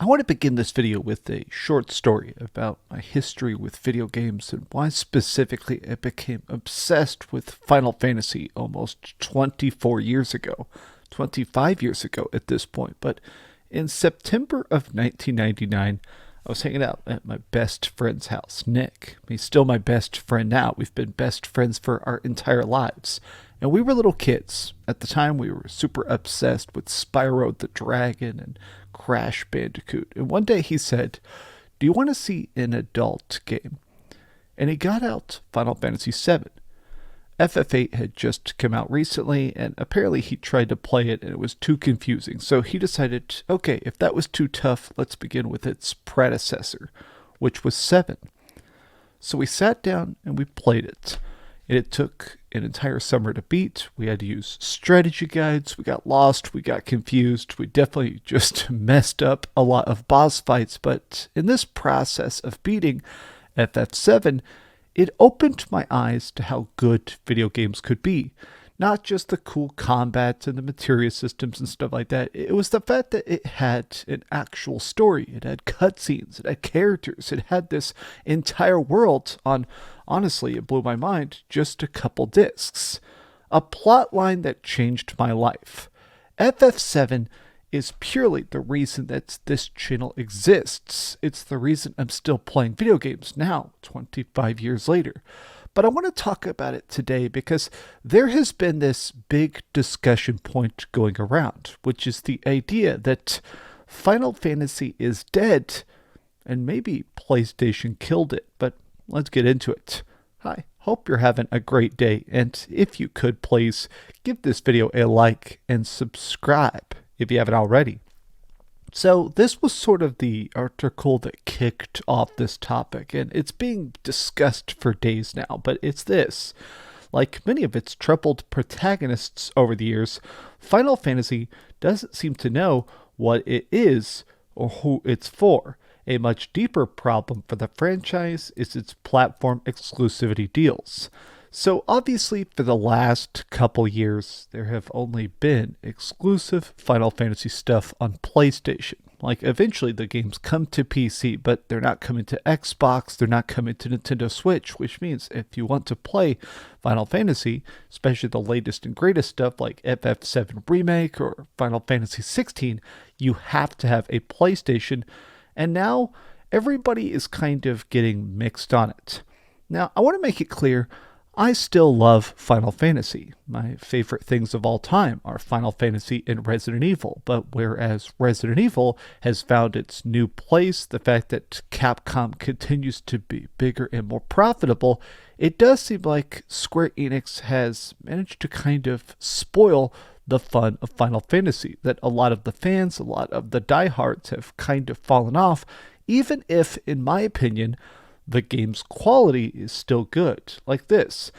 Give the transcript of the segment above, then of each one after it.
want to begin this video with a short story about my history with video games and why specifically I became obsessed with Final Fantasy almost 24 years ago, 25 years ago at this point. But in September of 1999, I was hanging out at my best friend's house, Nick. He's still my best friend now. We've been best friends for our entire lives. And we were little kids. At the time, we were super obsessed with Spyro the Dragon and Crash Bandicoot. And one day he said, "Do you want to see an adult game?" And he got out Final Fantasy VII. FF8 had just come out recently, and apparently he tried to play it and it was too confusing. So he decided, okay, if that was too tough, let's begin with its predecessor, which was 7. So we sat down and we played it. And it took an entire summer to beat. We had to use strategy guides. We got lost. We got confused. We definitely just messed up a lot of boss fights. But in this process of beating FF7, it opened my eyes to how good video games could be. Not just the cool combats and the materia systems and stuff like that. It was the fact that it had an actual story. It had cutscenes. It had characters. It had this entire world on, honestly, it blew my mind, just a couple discs. A plot line that changed my life. FF7 is purely the reason that this channel exists. It's the reason I'm still playing video games now, 25 years later. But I want to talk about it today because there has been this big discussion point going around, which is the idea that Final Fantasy is dead and maybe PlayStation killed it. But let's get into it. Hi, hope you're having a great day. And if you could, please give this video a like and subscribe if you haven't already. So this was sort of the article that kicked off this topic, and it's being discussed for days now, but it's this. Like many of its troubled protagonists over the years, Final Fantasy doesn't seem to know what it is or who it's for. A much deeper problem for the franchise is its platform exclusivity deals. So obviously for the last couple years, there have only been exclusive Final Fantasy stuff on PlayStation. Like eventually the games come to PC, but they're not coming to Xbox, they're not coming to Nintendo Switch, which means if you want to play Final Fantasy, especially the latest and greatest stuff like FF7 Remake or Final Fantasy 16, you have to have a PlayStation. And now everybody is kind of getting mixed on it. Now I want to make it clear, I still love Final Fantasy. My favorite things of all time are Final Fantasy and Resident Evil. But whereas Resident Evil has found its new place, the fact that Capcom continues to be bigger and more profitable, it does seem like Square Enix has managed to kind of spoil the fun of Final Fantasy. That a lot of the fans, a lot of the diehards have kind of fallen off, even if, in my opinion, the game's quality is still good, like this.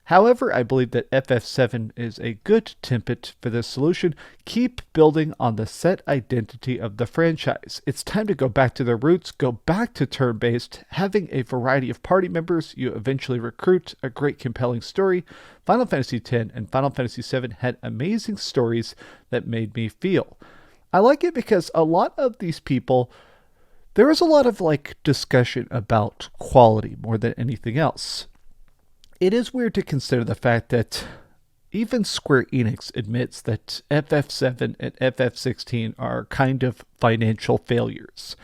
However, I believe that FF7 is a good template for this solution. Keep building on the set identity of the franchise. It's time to go back to their roots, go back to turn-based, having a variety of party members you eventually recruit, a great compelling story. Final Fantasy X and Final Fantasy VII had amazing stories that made me feel. I like it because a lot of these people, there is a lot of discussion about quality more than anything else. It is weird to consider the fact that even Square Enix admits that FF7 and FF16 are kind of financial failures.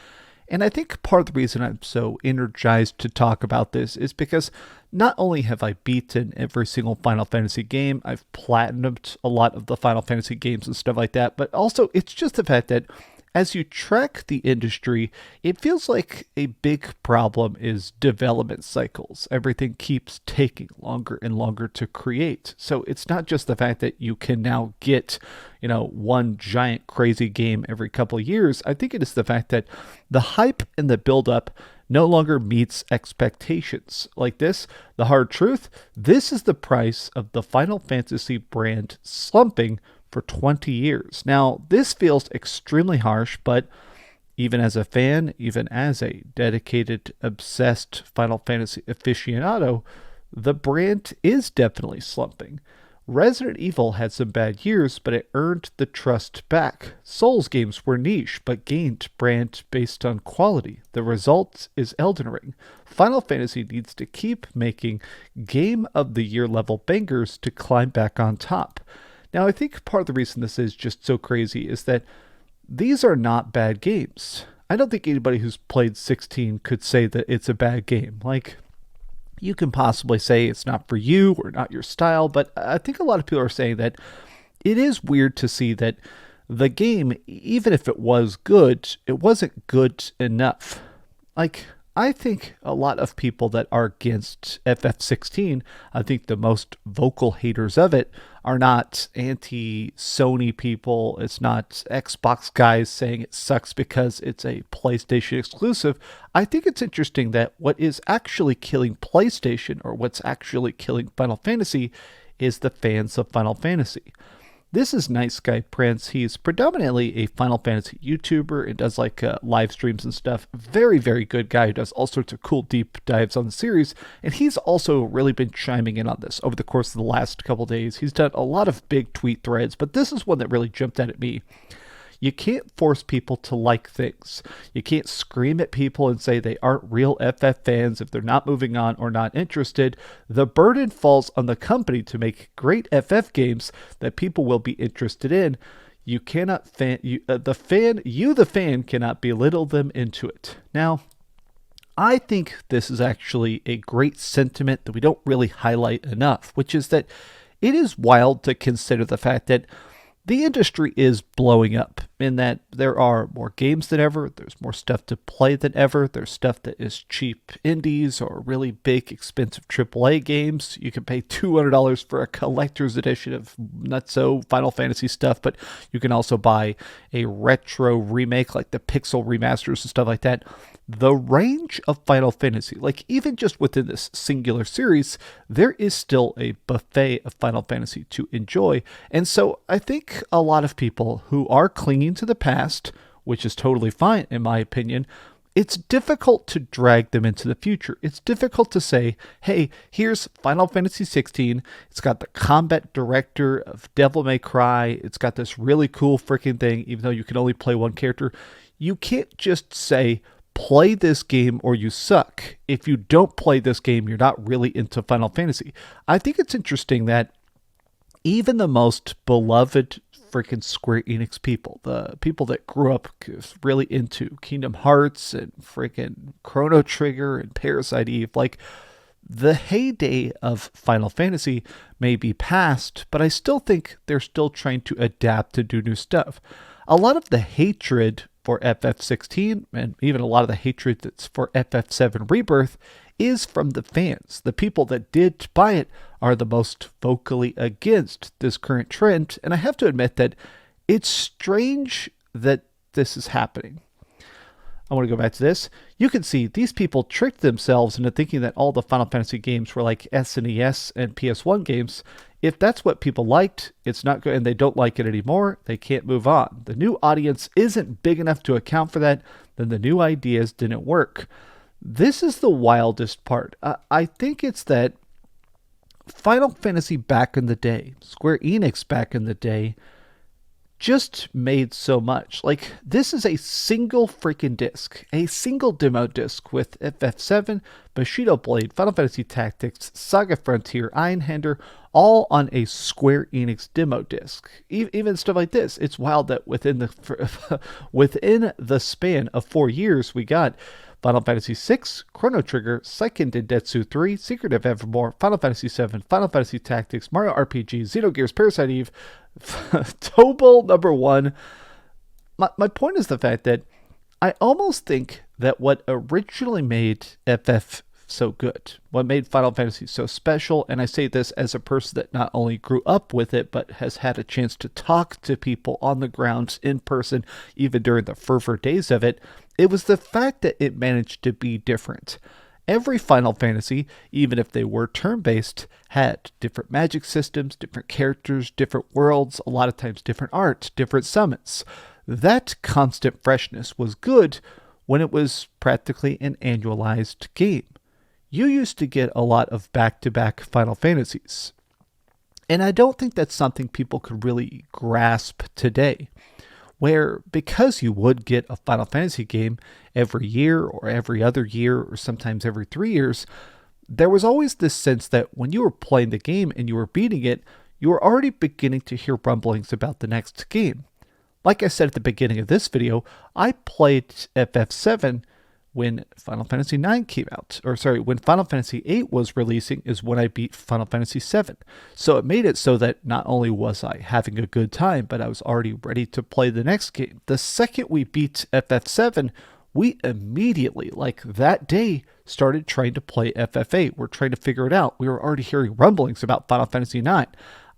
And I think part of the reason I'm so energized to talk about this is because not only have I beaten every single Final Fantasy game, I've platinumed a lot of the Final Fantasy games and stuff like that, but also it's just the fact that as you track the industry, it feels like a big problem is development cycles. Everything keeps taking longer and longer to create. So it's not just the fact that you can now get, one giant crazy game every couple of years. I think it is the fact that the hype and the build-up no longer meets expectations. Like this, the hard truth, this is the price of the Final Fantasy brand slumping for 20 years. Now, this feels extremely harsh, but even as a fan, even as a dedicated, obsessed Final Fantasy aficionado, the brand is definitely slumping. Resident Evil had some bad years, but it earned the trust back. Souls games were niche, but gained brand based on quality. The result is Elden Ring. Final Fantasy needs to keep making Game of the Year level bangers to climb back on top. Now, I think part of the reason this is just so crazy is that these are not bad games. I don't think anybody who's played 16 could say that it's a bad game. Like, you can possibly say it's not for you or not your style, but I think a lot of people are saying that it is weird to see that the game, even if it was good, it wasn't good enough. Like, I think a lot of people that are against FF16, I think the most vocal haters of it are not anti-Sony people. It's not Xbox guys saying it sucks because it's a PlayStation exclusive. I think it's interesting that what is actually killing PlayStation, or what's actually killing Final Fantasy, is the fans of Final Fantasy. This is Nice Guy Prince. He's predominantly a Final Fantasy YouTuber and does like live streams and stuff. Very, very good guy who does all sorts of cool deep dives on the series. And he's also really been chiming in on this over the course of the last couple days. He's done a lot of big tweet threads, but this is one that really jumped out at me. You can't force people to like things. You can't scream at people and say they aren't real FF fans if they're not moving on or not interested. The burden falls on the company to make great FF games that people will be interested in. You cannot the fan cannot belittle them into it. Now, I think this is actually a great sentiment that we don't really highlight enough, which is that it is wild to consider the fact that the industry is blowing up in that there are more games than ever. There's more stuff to play than ever. There's stuff that is cheap indies or really big, expensive AAA games. You can pay $200 for a collector's edition of not so Final Fantasy stuff, but you can also buy a retro remake like the Pixel remasters and stuff like that. The range of Final Fantasy, like even just within this singular series, there is still a buffet of Final Fantasy to enjoy. And so I think a lot of people who are clinging to the past, which is totally fine in my opinion, it's difficult to drag them into the future. It's difficult to say, hey, here's Final Fantasy 16. It's got the combat director of Devil May Cry. It's got this really cool freaking thing, even though you can only play one character. You can't just say, play this game or you suck. If you don't play this game, you're not really into Final Fantasy. I think it's interesting that even the most beloved freaking Square Enix people, the people that grew up really into Kingdom Hearts and freaking Chrono Trigger and Parasite Eve, like the heyday of Final Fantasy may be past, but I still think they're still trying to adapt to do new stuff. A lot of the hatred for FF16, and even a lot of the hatred that's for FF7 Rebirth, is from the fans. The people that did buy it are the most vocally against this current trend, and I have to admit that it's strange that this is happening. I want to go back to this. You can see these people tricked themselves into thinking that all the Final Fantasy games were like SNES and PS1 games. If that's what people liked, it's not good, and they don't like it anymore, they can't move on. The new audience isn't big enough to account for that, then the new ideas didn't work. This is the wildest part. I think it's that Final Fantasy back in the day, Square Enix back in the day, just made so much. Like, this is a single freaking disc, a single demo disc with FF7, Bushido Blade, Final Fantasy Tactics, Saga Frontier, Einhander, all on a Square Enix demo disc. Even stuff like this. It's wild that within the span of 4 years, we got Final Fantasy VI, Chrono Trigger, Seiken Densetsu 3, Secret of Evermore, Final Fantasy VII, Final Fantasy Tactics, Mario RPG, Xenogears, Parasite Eve, Tobal number 1. My point is the fact that I almost think that what originally made FF so good, what made Final Fantasy so special, and I say this as a person that not only grew up with it, but has had a chance to talk to people on the ground in person, even during the fervor days of it, it was the fact that it managed to be different. Every Final Fantasy, even if they were turn-based, had different magic systems, different characters, different worlds, a lot of times different art, different summons. That constant freshness was good when it was practically an annualized game. You used to get a lot of back-to-back Final Fantasies. And I don't think that's something people could really grasp today, where because you would get a Final Fantasy game every year or every other year or sometimes every 3 years, there was always this sense that when you were playing the game and you were beating it, you were already beginning to hear rumblings about the next game. Like I said at the beginning of this video, I played FF7 when Final Fantasy IX came out. When Final Fantasy VIII was releasing is when I beat Final Fantasy VII. So it made it so that not only was I having a good time, but I was already ready to play the next game. The second we beat FF7, we immediately, like that day, started trying to play FF8. We're trying to figure it out. We were already hearing rumblings about Final Fantasy IX.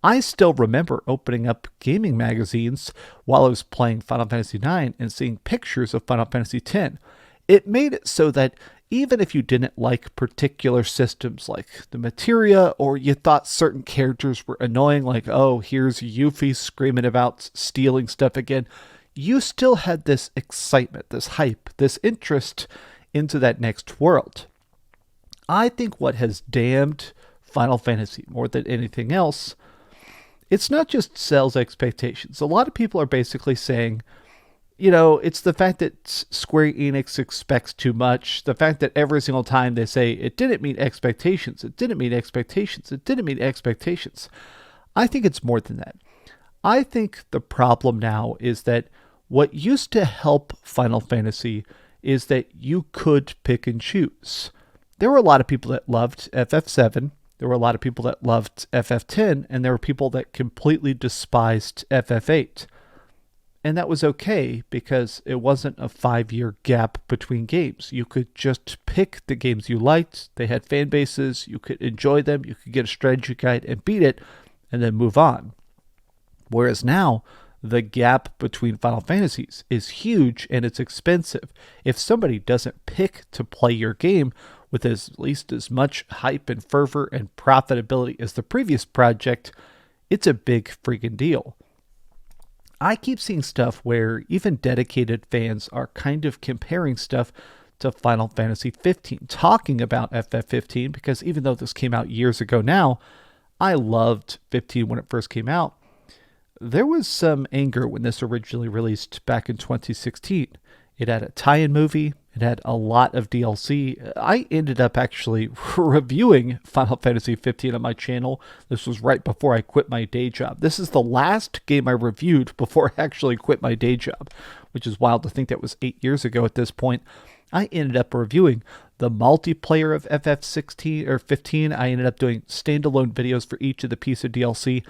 I still remember opening up gaming magazines while I was playing Final Fantasy IX and seeing pictures of Final Fantasy X. It made it so that even if you didn't like particular systems like the materia, or you thought certain characters were annoying, like, oh, here's Yuffie screaming about stealing stuff again, you still had this excitement, this hype, this interest into that next world. I think what has damned Final Fantasy more than anything else, it's not just sales expectations. A lot of people are basically saying, it's the fact that Square Enix expects too much. The fact that every single time they say, it didn't meet expectations, it didn't meet expectations, it didn't meet expectations. I think it's more than that. I think the problem now is that what used to help Final Fantasy is that you could pick and choose. There were a lot of people that loved FF7. There were a lot of people that loved FF10, and there were people that completely despised FF8. And that was okay because it wasn't a 5-year gap between games. You could just pick the games you liked. They had fan bases. You could enjoy them. You could get a strategy guide and beat it and then move on. Whereas now, the gap between Final Fantasies is huge and it's expensive. If somebody doesn't pick to play your game with at least as much hype and fervor and profitability as the previous project, it's a big freaking deal. I keep seeing stuff where even dedicated fans are kind of comparing stuff to Final Fantasy 15, talking about FF15, because even though this came out years ago now, I loved 15 when it first came out. There was some anger when this originally released back in 2016. It had a tie-in movie. It had a lot of DLC. I ended up actually reviewing Final Fantasy 15 on my channel. This was right before I quit my day job. This is the last game I reviewed before I actually quit my day job, which is wild to think that was 8 years ago at this point. I ended up reviewing the multiplayer of FF16 or 15. I ended up doing standalone videos for each of the piece of DLC.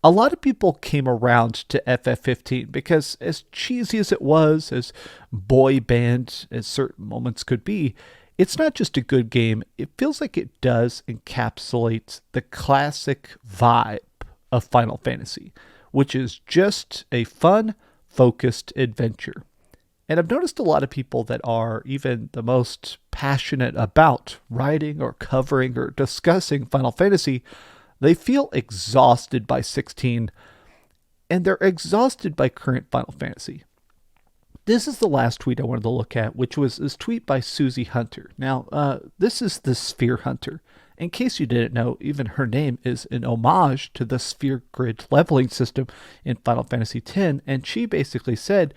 A lot of people came around to FF15 because as cheesy as it was, as boy band as certain moments could be, it's not just a good game. It feels like it does encapsulate the classic vibe of Final Fantasy, which is just a fun, focused adventure. And I've noticed a lot of people that are even the most passionate about writing or covering or discussing Final Fantasy, they feel exhausted by 16, and they're exhausted by current Final Fantasy. This is the last tweet I wanted to look at, which was this tweet by Susie Hunter. Now, this is the Sphere Hunter. In case you didn't know, even her name is an homage to the sphere grid leveling system in Final Fantasy X, and she basically said,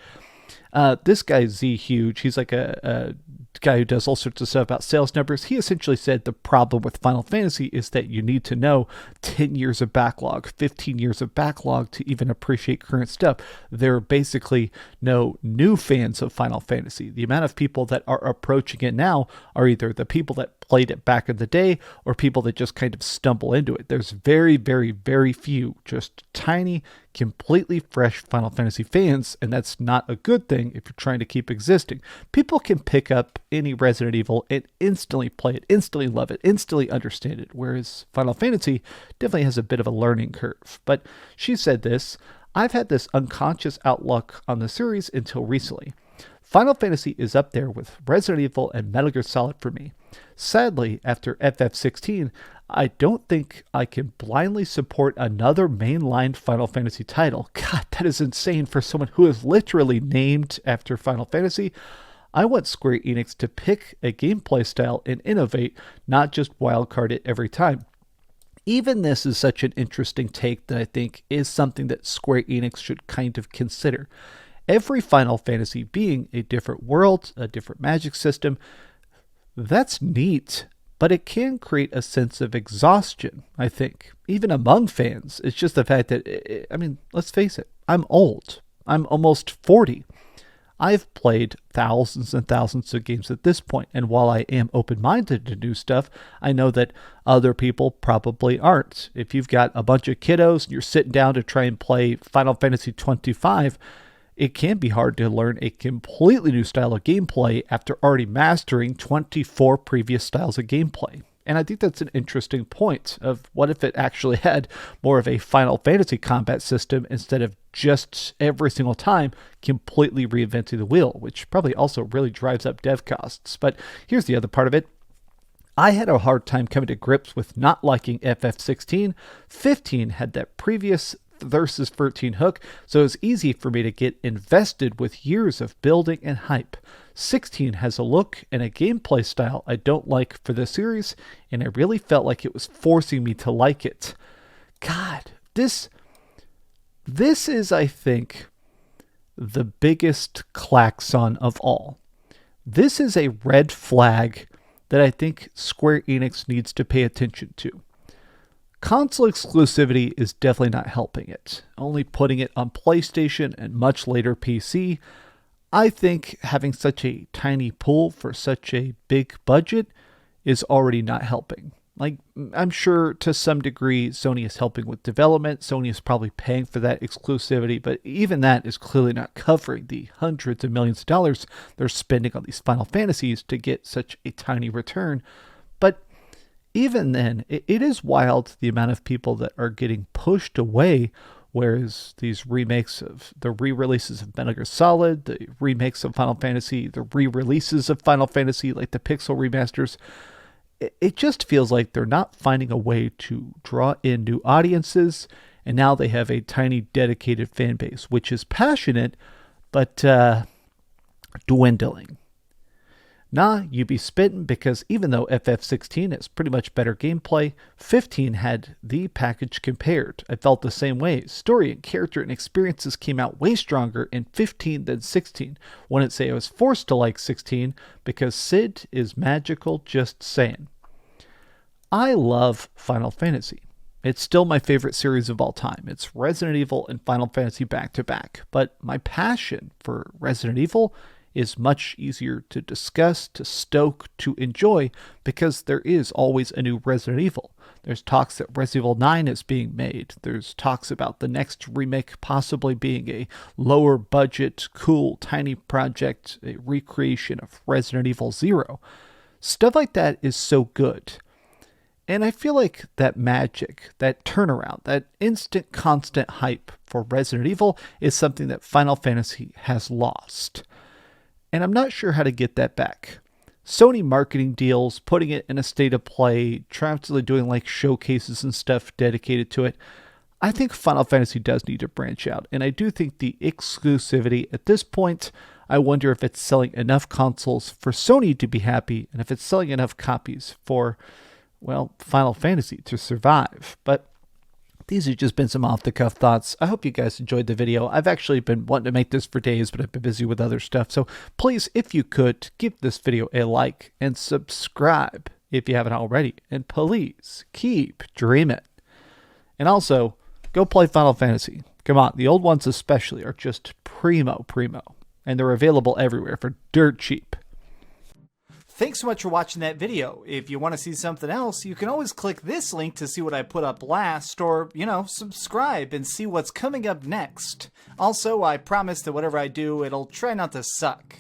this guy Z Huge, he's like a guy who does all sorts of stuff about sales numbers. He essentially said the problem with Final Fantasy is that you need to know 10 years of backlog, 15 years of backlog to even appreciate current stuff. There are basically no new fans of Final Fantasy. The amount of people that are approaching it now are either the people that played it back in the day or people that just kind of stumble into it. There's very, very, very few just tiny, completely fresh Final Fantasy fans, and that's not a good thing if you're trying to keep existing. People can pick up any Resident Evil and instantly play it, instantly love it, instantly understand it, whereas Final Fantasy definitely has a bit of a learning curve. But she said this, I've had this unconscious outlook on the series until recently. Final Fantasy is up there with Resident Evil and Metal Gear Solid for me. Sadly, after FF16, I don't think I can blindly support another mainline Final Fantasy title. God, that is insane for someone who is literally named after Final Fantasy. I want Square Enix to pick a gameplay style and innovate, not just wildcard it every time. Even this is such an interesting take that I think is something that Square Enix should kind of consider. Every Final Fantasy being a different world, a different magic system, that's neat, but it can create a sense of exhaustion, I think, even among fans. It's just the fact that, I mean, let's face it, I'm old. I'm almost 40. I've played thousands and thousands of games at this point, and while I am open-minded to new stuff, I know that other people probably aren't. If you've got a bunch of kiddos and you're sitting down to try and play Final Fantasy 25, it can be hard to learn a completely new style of gameplay after already mastering 24 previous styles of gameplay. And I think that's an interesting point of what if it actually had more of a Final Fantasy combat system instead of just every single time completely reinventing the wheel, which probably also really drives up dev costs. But here's the other part of it. I had a hard time coming to grips with not liking FF16. 15 had that previous versus 13 hook, so it was easy for me to get invested with years of building and hype. 16 has a look and a gameplay style I don't like for the series, and I really felt like it was forcing me to like it. God, this is, I think, the biggest klaxon of all. This is a red flag that I think Square Enix needs to pay attention to. Console exclusivity is definitely not helping it, only putting it on PlayStation and much later PC. I think having such a tiny pool for such a big budget is already not helping. Like, I'm sure to some degree Sony is helping with development. Sony is probably paying for that exclusivity, but even that is clearly not covering the hundreds of millions of dollars they're spending on these Final Fantasies to get such a tiny return. But even then, it is wild the amount of people that are getting pushed away, whereas these remakes of the re-releases of Metal Gear Solid, the remakes of Final Fantasy, the re-releases of Final Fantasy, like the Pixel remasters, it just feels like they're not finding a way to draw in new audiences, and now they have a tiny dedicated fan base, which is passionate, but dwindling. Nah, you be spittin', because even though FF16 has pretty much better gameplay, 15 had the package compared. I felt the same way. Story and character and experiences came out way stronger in 15 than 16. Wouldn't say I was forced to like 16, because Sid is magical, just saying. I love Final Fantasy. It's still my favorite series of all time. It's Resident Evil and Final Fantasy back to back, but my passion for Resident Evil is much easier to discuss, to stoke, to enjoy, because there is always a new Resident Evil. There's talks that Resident Evil 9 is being made. There's talks about the next remake possibly being a lower budget, cool, tiny project, a recreation of Resident Evil 0. Stuff like that is so good. And I feel like that magic, that turnaround, that instant constant hype for Resident Evil is something that Final Fantasy has lost. And I'm not sure how to get that back. Sony marketing deals, putting it in a state of play, constantly doing like showcases and stuff dedicated to it. I think Final Fantasy does need to branch out. And I do think the exclusivity at this point, I wonder if it's selling enough consoles for Sony to be happy, and if it's selling enough copies for, well, Final Fantasy to survive. But these have just been some off-the-cuff thoughts. I hope you guys enjoyed the video. I've actually been wanting to make this for days, but I've been busy with other stuff. So please, if you could, give this video a like and subscribe if you haven't already. And please, keep dreaming. And also, go play Final Fantasy. Come on, the old ones especially are just primo. And they're available everywhere for dirt cheap. Thanks so much for watching that video. If you want to see something else, you can always click this link to see what I put up last, or, subscribe and see what's coming up next. Also, I promise that whatever I do, it'll try not to suck.